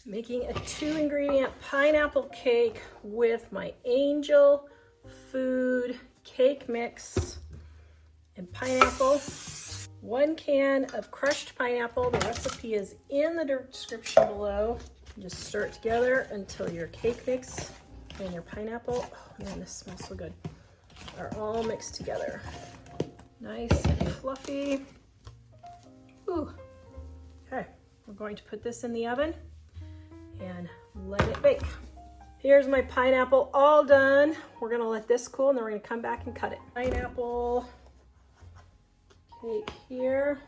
Making a 2-ingredient pineapple cake with my Angel Food cake mix and pineapple. 1 can of crushed pineapple. The recipe is in the description below. Just stir it together until your cake mix and your pineapple, oh man, this smells so good, are all mixed together. Nice and fluffy. Ooh. Okay, we're going to put this in the oven and let it bake. Here's my pineapple all done. We're gonna let this cool and then we're gonna come back and cut it. Pineapple cake here.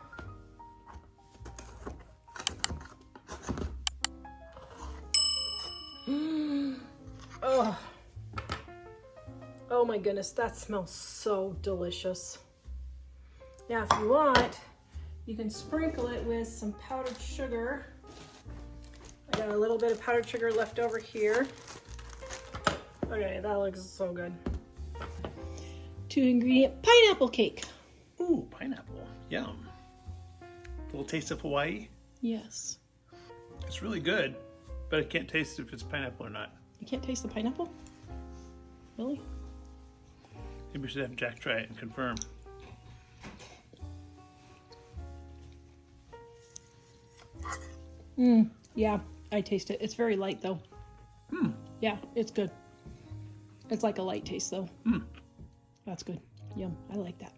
Oh. Oh my goodness, that smells so delicious. Now if you want, you can sprinkle it with some powdered sugar. I got a little bit of powdered sugar left over here. Okay, that looks so good. 2-ingredient pineapple cake. Ooh, pineapple. Yum. A little taste of Hawaii. Yes. It's really good, but I can't taste if it's pineapple or not. You can't taste the pineapple? Really? Maybe we should have Jack try it and confirm. Yeah, I taste it. It's very light though. Yeah, it's good. It's like a light taste though. That's good. Yum, I like that.